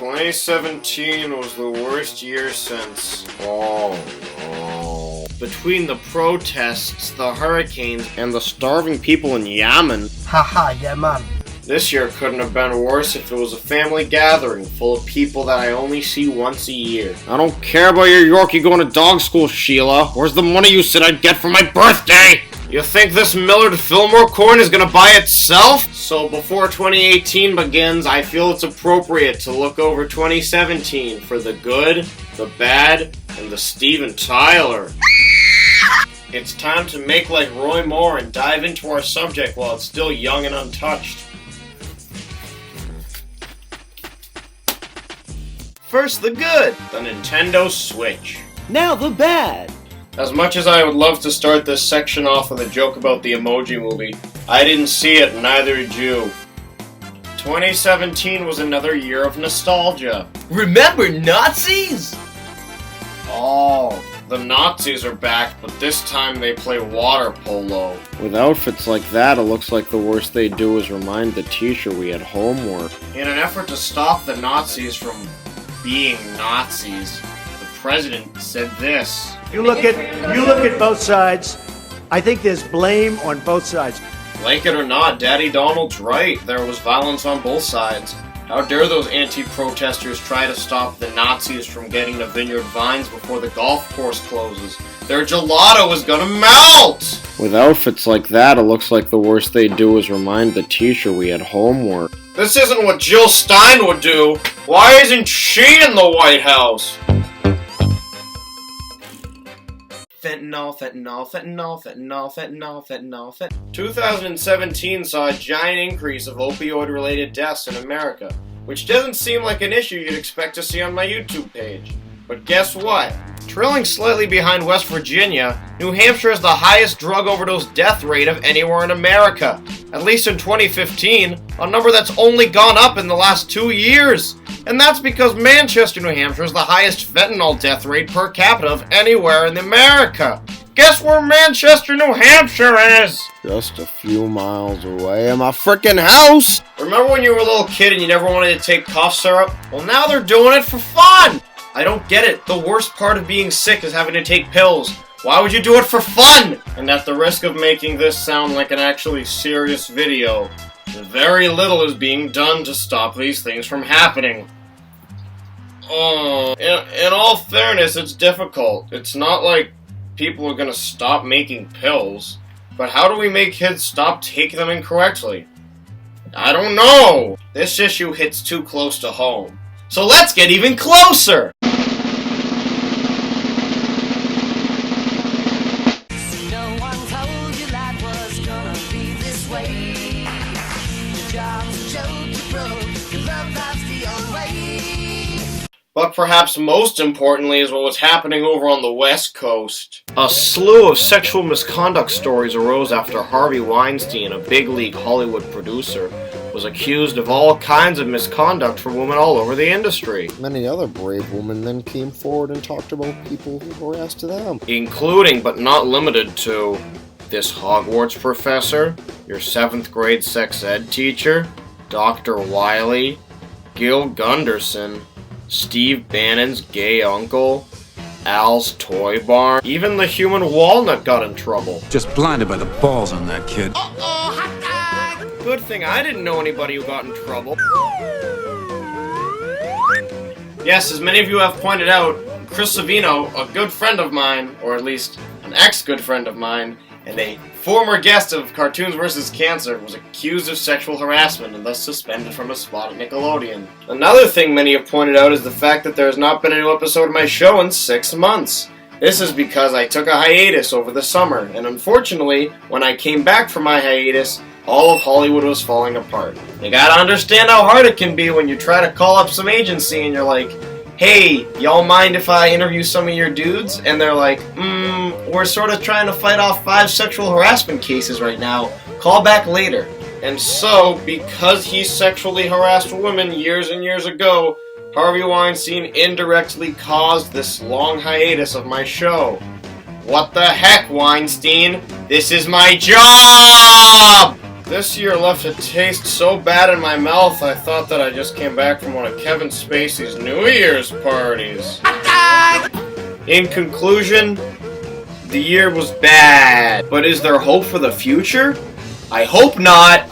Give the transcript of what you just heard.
2017 was the worst year since... Oh, no. Between the protests, the hurricanes, and the starving people in Yemen... Haha, yeah man. This year couldn't have been worse if it was a family gathering full of people that I only see once a year. I don't care about your Yorkie going to dog school, Sheila. Where's the money you said I'd get for my birthday? You think this Millard Fillmore coin is gonna buy itself? So before 2018 begins, I feel it's appropriate to look over 2017 for the good, the bad, and the Steven Tyler. It's time to make like Roy Moore and dive into our subject while it's still young and untouched. First the good, the Nintendo Switch. Now the bad. As much as I would love to start this section off with a joke about the Emoji Movie, I didn't see it, neither did you. 2017 was another year of nostalgia. Remember Nazis? Oh, the Nazis are back, but this time they play water polo. With outfits like that, it looks like the worst they do is remind the teacher we had homework. In an effort to stop the Nazis from being Nazis, the president said this. You look at both sides. I think there's blame on both sides. Like it or not, Daddy Donald's right. There was violence on both sides. How dare those anti-protesters try to stop the Nazis from getting to Vineyard Vines before the golf course closes? Their gelato is gonna melt! With outfits like that, it looks like the worst they do is remind the teacher we had homework. This isn't what Jill Stein would do. Why isn't she in the White House? Fentanyl, fentanyl, fentanyl, fentanyl, fentanyl, fentanyl, fentanyl. 2017 saw a giant increase of opioid-related deaths in America, which doesn't seem like an issue you'd expect to see on my YouTube page. But guess what? Trailing slightly behind West Virginia, New Hampshire has the highest drug overdose death rate of anywhere in America. At least in 2015, a number that's only gone up in the last 2 years. And that's because Manchester, New Hampshire has the highest fentanyl death rate per capita of anywhere in America. Guess where Manchester, New Hampshire is? Just a few miles away at my frickin' house! Remember when you were a little kid and you never wanted to take cough syrup? Well, now they're doing it for fun! I don't get it. The worst part of being sick is having to take pills. Why would you do it for fun? And at the risk of making this sound like an actually serious video, very little is being done to stop these things from happening. In all fairness, it's difficult. It's not like people are gonna stop making pills. But how do we make kids stop taking them incorrectly? I don't know! This issue hits too close to home. So let's get even closer! But perhaps most importantly is what was happening over on the West Coast. A slew of sexual misconduct stories arose after Harvey Weinstein, a big-league Hollywood producer, was accused of all kinds of misconduct from women all over the industry. Many other brave women then came forward and talked about people who harassed them. Including, but not limited to, this Hogwarts professor, your 7th grade sex ed teacher, Dr. Wiley, Gil Gunderson, Steve Bannon's gay uncle, Al's toy barn, even the human walnut got in trouble. Just blinded by the balls on that kid. Good thing I didn't know anybody who got in trouble. Yes, as many of you have pointed out, Chris Savino, a good friend of mine, or at least an ex-good friend of mine, and a former guest of Cartoons vs. Cancer, was accused of sexual harassment and thus suspended from a spot at Nickelodeon. Another thing many have pointed out is the fact that there has not been a new episode of my show in 6 months. This is because I took a hiatus over the summer, and unfortunately, when I came back from my hiatus, all of Hollywood was falling apart. You gotta understand how hard it can be when you try to call up some agency and you're like, hey, y'all mind if I interview some of your dudes? And they're like, we're sort of trying to fight off 5 sexual harassment cases right now. Call back later. And so, because he sexually harassed women years and years ago, Harvey Weinstein indirectly caused this long hiatus of my show. What the heck, Weinstein? This is my job! This year left a taste so bad in my mouth, I thought that I just came back from one of Kevin Spacey's New Year's parties. In conclusion, the year was bad. But is there hope for the future? I hope not.